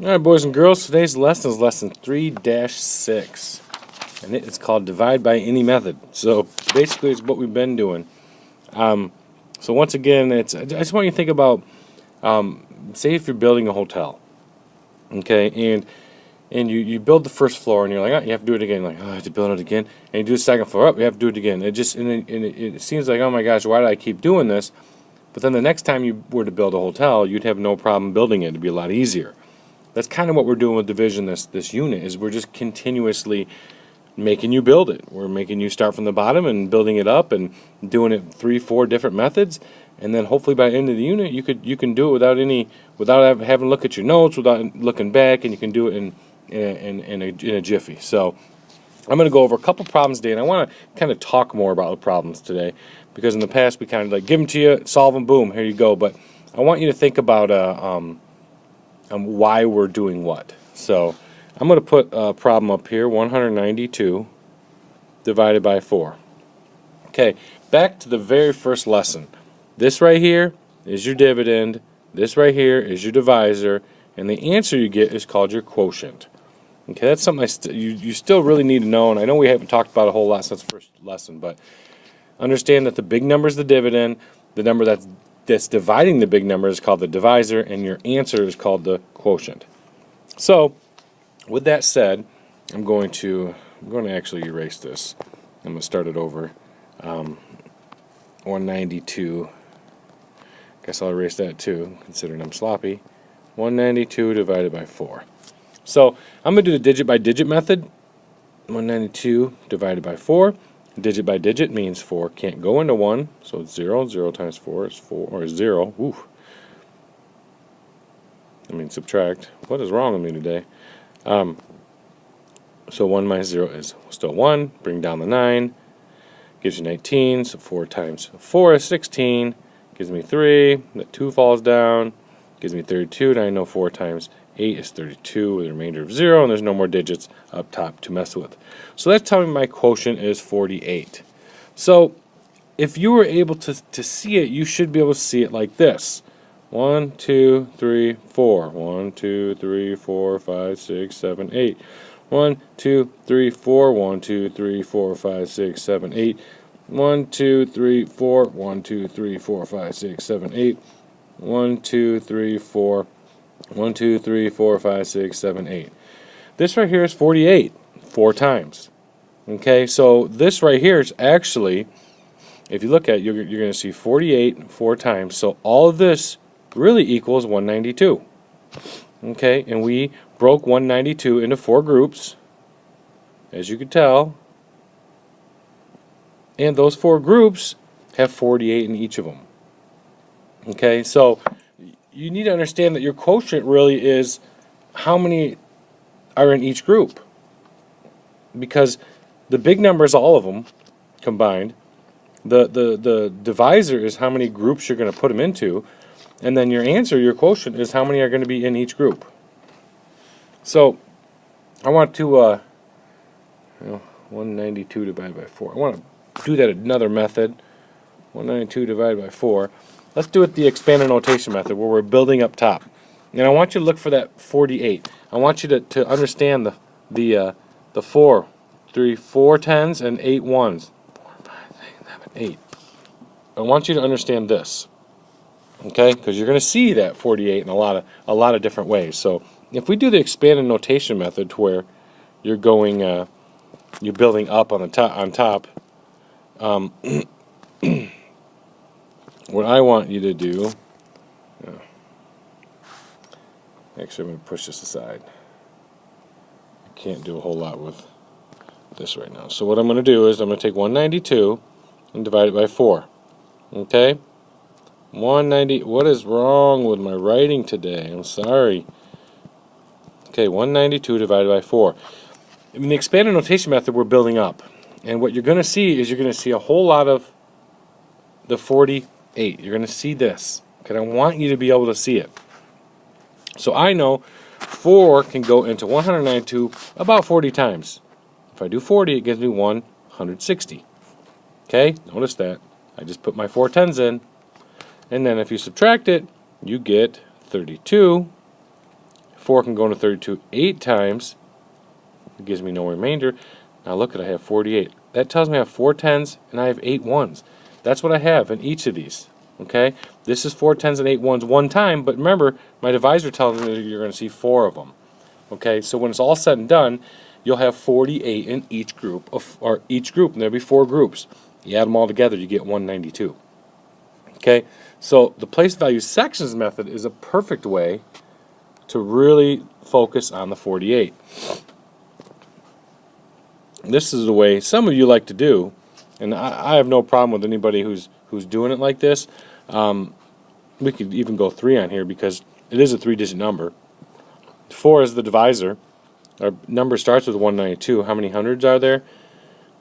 Alright, boys and girls, today's lesson is lesson 3-6, and it's called Divide by Any Method. So basically, it's what we've been doing. So once again, I just want you to think about, say if you're building a hotel, okay, and you build the first floor, and you're like, oh, you have to do it again. Like, oh, I have to build it again, and you do the second floor, you have to do it again. It seems like, oh my gosh, why do I keep doing this? But then the next time you were to build a hotel, you'd have no problem building it. It'd be a lot easier. That's kind of what we're doing with Division, this unit, is we're just continuously making you build it. We're making you start from the bottom and building it up and doing it 3-4 different methods, and then hopefully by the end of the unit you can do it without having to look at your notes, without looking back, and you can do it in a jiffy. So I'm going to go over a couple problems today, and I want to kind of talk more about the problems today, because in the past we kind of like give them to you, solve them, boom, here you go. But I want you to think about why we're doing what. So I'm going to put a problem up here, 192 divided by 4. Okay, back to the very first lesson. This right here is your dividend, this right here is your divisor, and the answer you get is called your quotient. Okay, that's something you still really need to know, and I know we haven't talked about a whole lot since the first lesson, but understand that the big number is the dividend, the number that's dividing the big number is called the divisor, and your answer is called the quotient. So, with that said, I'm going to actually erase this. I'm going to start it over. 192. Guess I'll erase that too, considering I'm sloppy. 192 divided by 4. So, I'm going to do the digit by digit method. 192 divided by 4. Digit by digit means 4 can't go into 1, so it's 0. 0 times 4 is 4, or 0. Ooh. I mean, subtract. What is wrong with me today? So 1 minus 0 is still 1. Bring down the 9. Gives you 19. So 4 times 4 is 16. Gives me 3. The 2 falls down. Gives me 32. And I know 4 times 8 is 32 with a remainder of 0. And there's no more digits up top to mess with. So that's telling me my quotient is 48. So if you were able to see it, you should be able to see it like this. 1, 2, 3, 4. 1, 2, 3, 4, 5, 6, 7, 8. 1, 2, 3, 4. 1, 2, 3, 4, 5, 6, 7, 8. 1, 2, 3, 4. 1, 2, 3, 4, 5, 6, 7, 8. 1, 2, 3, 4. 1, 2, 3, 4, 5, 6, 7, 8. This right here is 48, 4 times. Okay, so this right here is actually, if you look at it, you're going to see 48 4 times. So all of this really equals 192. Okay, and we broke 192 into 4 groups, as you can tell. And those 4 groups have 48 in each of them. Okay, so you need to understand that your quotient really is how many are in each group. Because the big number is all of them combined. The divisor is how many groups you're going to put them into. And then your answer, your quotient, is how many are going to be in each group. So I want to, 192 divided by 4. I want to do that another method. 192 divided by 4. Let's do it the expanded notation method, where we're building up top. And I want you to look for that 48. I want you to understand the 4 tens and 8 ones. 4, 5, 6, 7, 8. I want you to understand this. Okay, because you're going to see that 48 in a lot of different ways. So if we do the expanded notation method, to where you're going, you're building up on the top. What I want you to do, actually, I'm going to push this aside. I can't do a whole lot with this right now. So what I'm going to do is I'm going to take 192 and divide it by 4. Okay? 190. What is wrong with my writing today? I'm sorry. Okay, 192 divided by 4. In the expanded notation method, we're building up. And what you're going to see is you're going to see a whole lot of the 48. You're going to see this. Okay, I want you to be able to see it. So I know 4 can go into 192 about 40 times. If I do 40, it gives me 160. Okay, notice that. I just put my 4 tens in. And then if you subtract it, you get 32 4 can go into 32 8 times. It gives me no remainder. Now look at, I have 48. That tells me I have 4 10s and I have 8 1s. That's what I have in each of these. Okay? This is 4 10s and 8 1s one time, but remember, my divisor tells me that you're going to see 4 of them. Okay? So when it's all said and done, you'll have 48 in each group, and there'll be 4 groups. You add them all together, you get 192. Okay? So the place value sections method is a perfect way to really focus on the 48. This is the way some of you like to do, and I have no problem with anybody who's doing it like this. We could even go 3 on here because it is a 3-digit number. 4 is the divisor. Our number starts with 192. How many hundreds are there?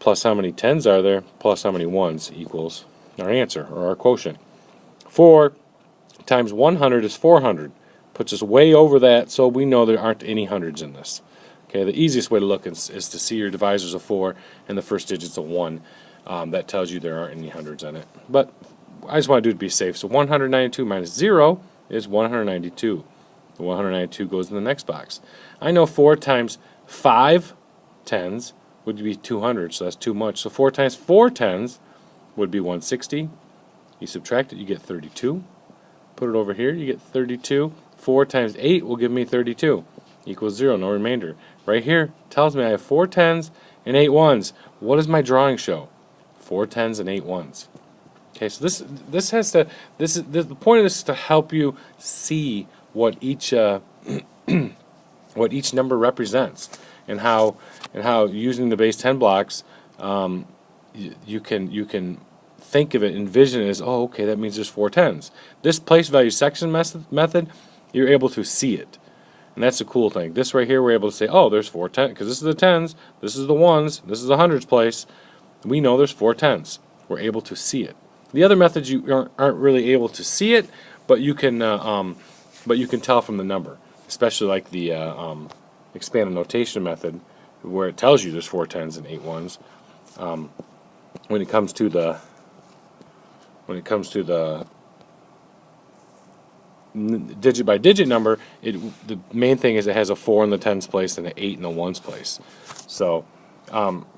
Plus how many 10s are there? Plus how many 1s equals our answer, or our quotient. 4 times 100 is 400. Puts us way over that, so we know there aren't any hundreds in this. Okay, the easiest way to look is to see your divisors of 4 and the first digit's a 1. That tells you there aren't any hundreds in it. But I just want to do it to be safe. So 192 minus 0 is 192. The 192 goes in the next box. I know 4 times 5 10s would be 200, so that's too much. So 4 times 4 10s would be 160. You subtract it, you get 32. Put it over here, you get 32. 4 times 8 will give me 32. Equals 0, no remainder. Right here tells me I have 4 10s and 8 1s. What does my drawing show? 4 10s and 8 1s. Okay, so the point of this is to help you see what each what each number represents, and how using the base 10 blocks you can think of it, envision it as, oh, okay, that means there's 4 10s. This place value section method, you're able to see it. And that's the cool thing. This right here, we're able to say, oh, there's 4 10s, because this is the 10s, this is the 1s, this is the hundreds place. We know there's 4 10s. We're able to see it. The other methods you aren't really able to see it, but you can tell from the number, especially like the expanded notation method, where it tells you there's 4 10s and 8 1s. When it comes to the digit by digit number, the main thing is it has a 4 in the 10s place and an 8 in the 1s place. So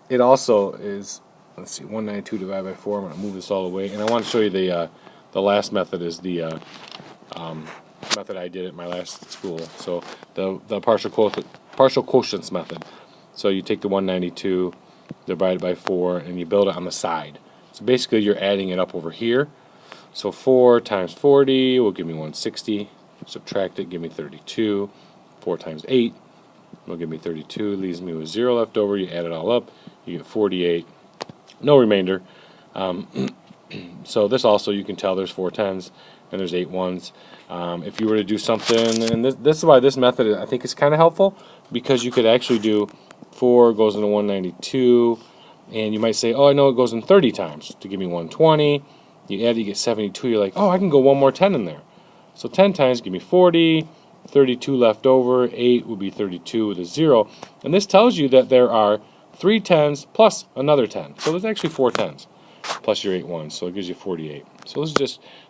it also is, let's see, 192 divided by 4. I'm going to move this all the way, and I want to show you the last method is the method I did at my last school. So the partial quotients method. So you take the 192 divided by 4 and you build it on the side. So basically you're adding it up over here. So 4 times 40 will give me 160. Subtract it, give me 32. 4 times 8 will give me 32. Leaves me with 0 left over. You add it all up, you get 48. No remainder. So this also, you can tell there's 4 10s and there's 8 1s. If you were to do something, and this is why this method I think is kind of helpful, because you could actually do 4 goes into 192, and you might say, oh, I know it goes in 30 times to give me 120. You add it, you get 72. You're like, oh, I can go one more 10 in there. So 10 times give me 40. 32 left over. 8 would be 32 with a 0. And this tells you that there are 3 10s plus another 10. So there's actually 4 10s plus your 8 1s. So it gives you 48. So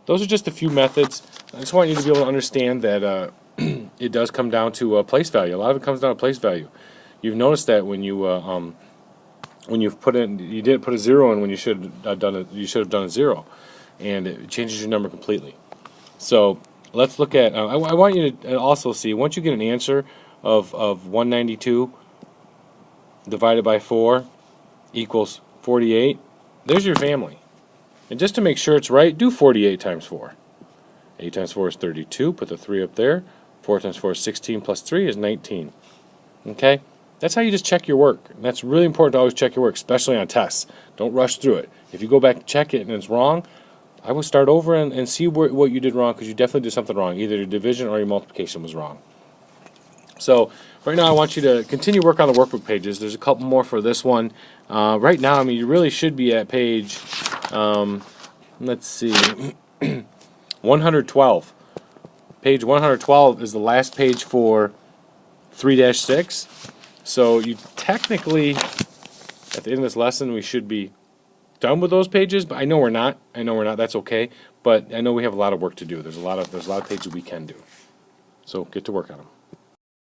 those are just a few methods. I just want you to be able to understand that it does come down to place value. A lot of it comes down to place value. You've noticed that when you've put in, you didn't put a 0 in when you should have done it. You should have done a 0, and it changes your number completely. So let's look at. I want you to also see, once you get an answer of 192 divided by 4 equals 48. There's your family. And just to make sure it's right, do 48 times 4. 8 times 4 is 32. Put the 3 up there. 4 times 4 is 16 plus 3 is 19. Okay? That's how you just check your work. And that's really important to always check your work, especially on tests. Don't rush through it. If you go back and check it and it's wrong, I would start over and see what you did wrong, because you definitely did something wrong. Either your division or your multiplication was wrong. So right now I want you to continue work on the workbook pages. There's a couple more for this one. Right now, I mean, you really should be at page, let's see, 112. Page 112 is the last page for 3-6. So you technically, at the end of this lesson, we should be done with those pages, but I know we're not. That's okay. But I know we have a lot of work to do. There's a lot of pages we can do. So get to work on them.